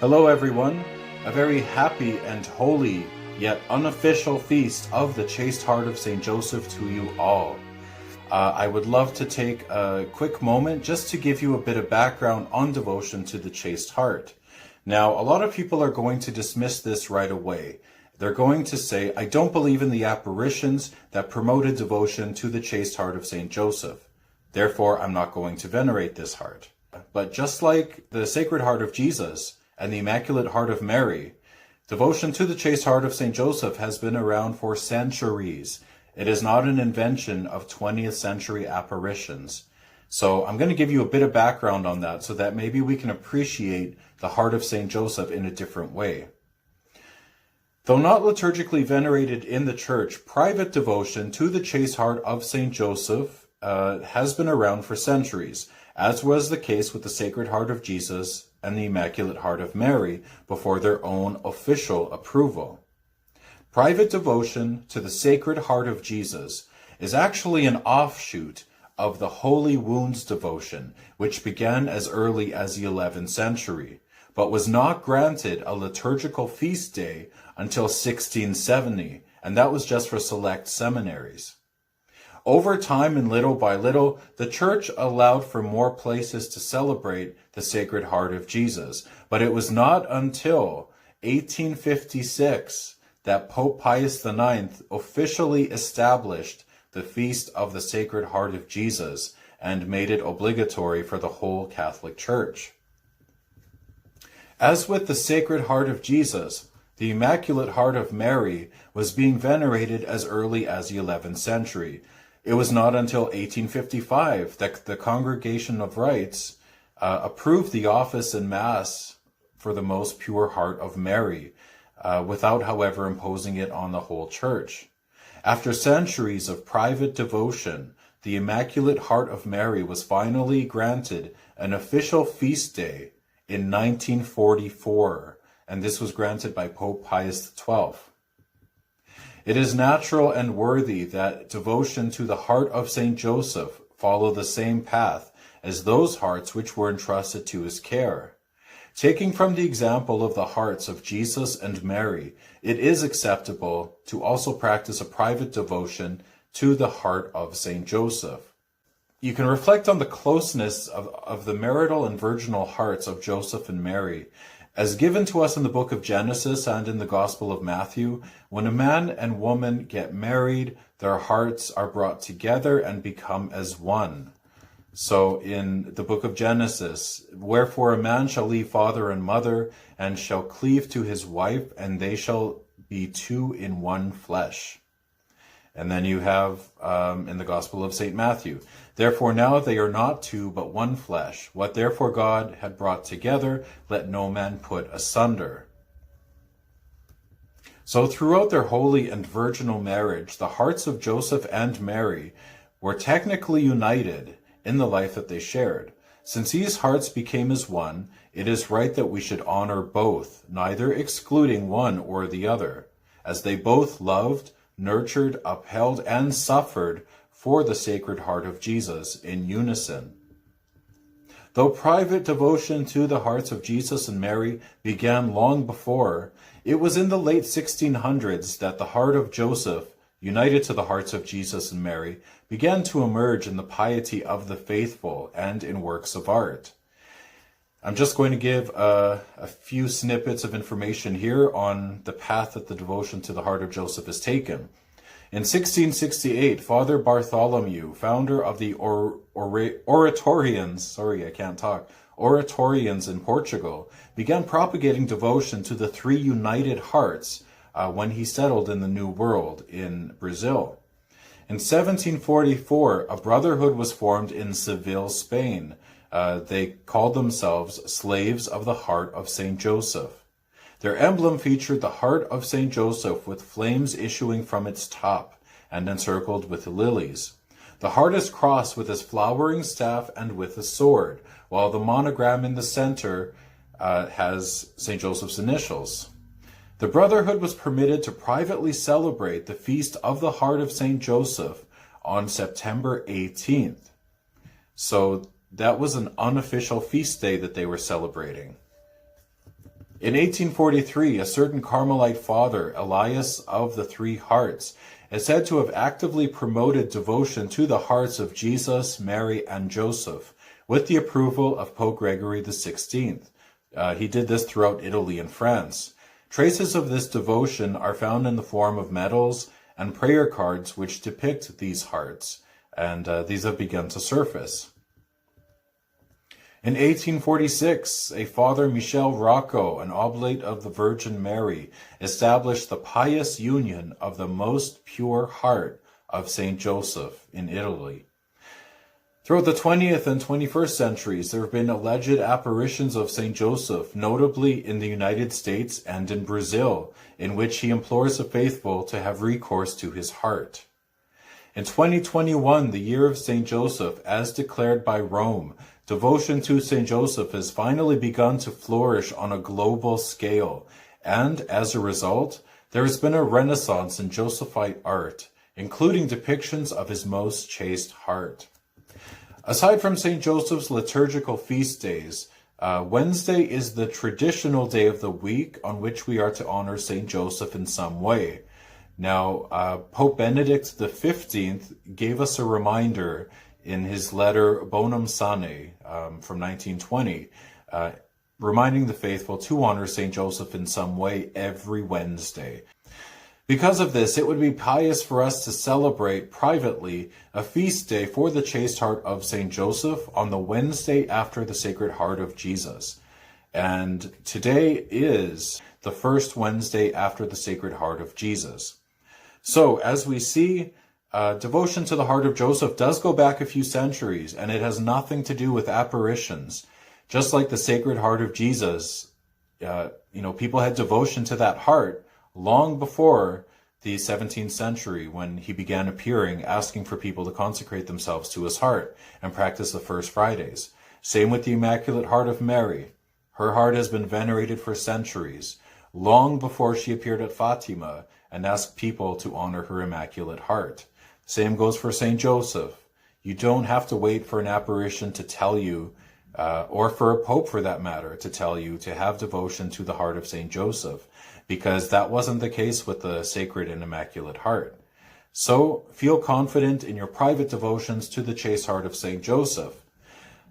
Hello everyone, a very happy and holy yet unofficial feast of the Chaste Heart of St. Joseph to you all. I would love to take a quick moment just to give you a bit of background on devotion to the Chaste Heart. Now, a lot of people are going to dismiss this right away. They're going to say, I don't believe in the apparitions that promoted devotion to the Chaste Heart of St. Joseph. Therefore, I'm not going to venerate this heart. But just like the Sacred Heart of Jesus and the Immaculate Heart of Mary, devotion to the Chaste Heart of St. Joseph has been around for centuries. It is not an invention of 20th century apparitions. So I'm going to give you a bit of background on that so that maybe we can appreciate the Heart of St. Joseph in a different way. Though not liturgically venerated in the Church, private devotion to the Chaste Heart of St. Joseph has been around for centuries, as was the case with the Sacred Heart of Jesus and the Immaculate Heart of Mary before their own official approval. Private devotion to the Sacred Heart of Jesus is actually an offshoot of the Holy Wounds devotion, which began as early as the 11th century, but was not granted a liturgical feast day until 1670, and that was just for select seminaries. Over time and little by little, the Church allowed for more places to celebrate the Sacred Heart of Jesus, but it was not until 1856 that Pope Pius IX officially established the Feast of the Sacred Heart of Jesus and made it obligatory for the whole Catholic Church. As with the Sacred Heart of Jesus, the Immaculate Heart of Mary was being venerated as early as the 11th century. It was not until 1855 that the Congregation of Rites approved the office and Mass for the Most Pure Heart of Mary, without, however, imposing it on the whole Church. After centuries of private devotion, the Immaculate Heart of Mary was finally granted an official feast day in 1944, and this was granted by Pope Pius XII. It is natural and worthy that devotion to the Heart of St. Joseph follow the same path as those hearts which were entrusted to his care. Taking from the example of the hearts of Jesus and Mary, it is acceptable to also practice a private devotion to the Heart of St. Joseph. You can reflect on the closeness of the marital and virginal hearts of Joseph and Mary, as given to us in the book of Genesis and in the Gospel of Matthew. When a man and woman get married, their hearts are brought together and become as one. So in the book of Genesis, wherefore a man shall leave father and mother, and shall cleave to his wife, and they shall be two in one flesh. And then you have in the Gospel of St. Matthew, therefore now they are not two, but one flesh. What therefore God had brought together, let no man put asunder. So throughout their holy and virginal marriage, the hearts of Joseph and Mary were technically united in the life that they shared. Since these hearts became as one, it is right that we should honor both, neither excluding one or the other, as they both loved, nurtured, upheld, and suffered for the Sacred Heart of Jesus in unison. Though private devotion to the hearts of Jesus and Mary began long before, it was in the late 1600s that the heart of Joseph, united to the hearts of Jesus and Mary, began to emerge in the piety of the faithful and in works of art. I'm just going to give a few snippets of information here on the path that the devotion to the Heart of Joseph has taken. In 1668, Father Bartholomew, founder of the Oratorians in Portugal, began propagating devotion to the three united hearts when he settled in the New World in Brazil. In 1744, a brotherhood was formed in Seville, Spain. They called themselves Slaves of the Heart of St. Joseph. Their emblem featured the Heart of St. Joseph with flames issuing from its top and encircled with lilies. The heart is crossed with his flowering staff and with a sword, while the monogram in the center has St. Joseph's initials. The brotherhood was permitted to privately celebrate the Feast of the Heart of St. Joseph on September 18th. So that was an unofficial feast day that they were celebrating. In 1843, a certain Carmelite father, Elias of the Three Hearts, is said to have actively promoted devotion to the hearts of Jesus, Mary, and Joseph, with the approval of Pope Gregory XVI. He did this throughout Italy and France. Traces of this devotion are found in the form of medals and prayer cards which depict these hearts, and these have begun to surface. In 1846, a Father Michel Rocco, an oblate of the Virgin Mary, established the pious union of the most pure heart of Saint Joseph in Italy. Throughout the 20th and 21st centuries, there have been alleged apparitions of Saint Joseph, notably in the United States and in Brazil, in which he implores the faithful to have recourse to his heart. In 2021, the year of Saint Joseph, as declared by Rome, devotion to Saint Joseph has finally begun to flourish on a global scale, and as a result, there has been a renaissance in Josephite art, including depictions of his most chaste heart. Aside from Saint Joseph's liturgical feast days, Wednesday is the traditional day of the week on which we are to honor Saint Joseph in some way. Now, Pope Benedict XV gave us a reminder in his letter Bonum Sane from 1920, reminding the faithful to honor Saint Joseph in some way every Wednesday. Because of this, it would be pious for us to celebrate privately a feast day for the chaste heart of Saint Joseph on the Wednesday after the Sacred Heart of Jesus. And today is the first Wednesday after the Sacred Heart of Jesus. So, as we see, devotion to the heart of Joseph does go back a few centuries, and it has nothing to do with apparitions. Just like the Sacred Heart of Jesus, people had devotion to that heart long before the 17th century, when he began appearing, asking for people to consecrate themselves to his heart and practice the First Fridays. Same with the Immaculate Heart of Mary. Her heart has been venerated for centuries, long before she appeared at Fatima and asked people to honor her Immaculate Heart. Same goes for Saint Joseph. You don't have to wait for an apparition to tell you, or for a pope for that matter, to tell you to have devotion to the heart of Saint Joseph, because that wasn't the case with the Sacred and Immaculate Heart. So feel confident in your private devotions to the chaste heart of Saint Joseph.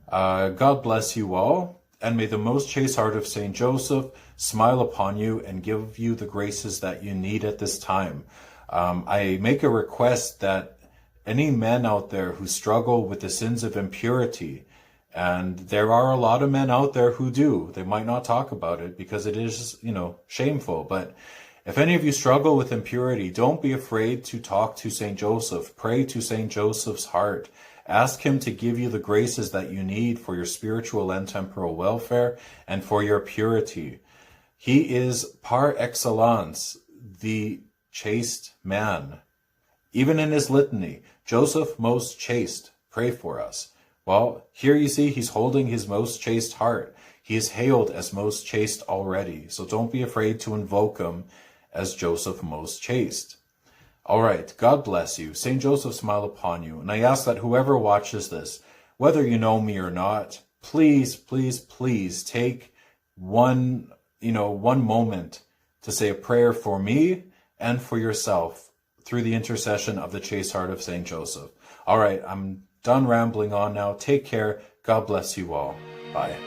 God bless you all, and may the most chaste heart of Saint Joseph smile upon you and give you the graces that you need at this time. I make a request that any men out there who struggle with the sins of impurity, and there are a lot of men out there who do, they might not talk about it because it is, shameful, but if any of you struggle with impurity, don't be afraid to talk to Saint Joseph. Pray to Saint Joseph's heart. Ask him to give you the graces that you need for your spiritual and temporal welfare and for your purity. He is par excellence the chaste man. Even in his litany, Joseph most chaste, pray for us. Well, here you see he's holding his most chaste heart. He is hailed as most chaste already, so don't be afraid to invoke him as Joseph most chaste. All right, God bless you. Saint Joseph smile upon you. And I ask that whoever watches this, whether you know me or not, please, please, please take one moment to say a prayer for me and for yourself through the intercession of the chaste heart of Saint Joseph. All right, I'm done rambling on now. Take care. God bless you all. Bye.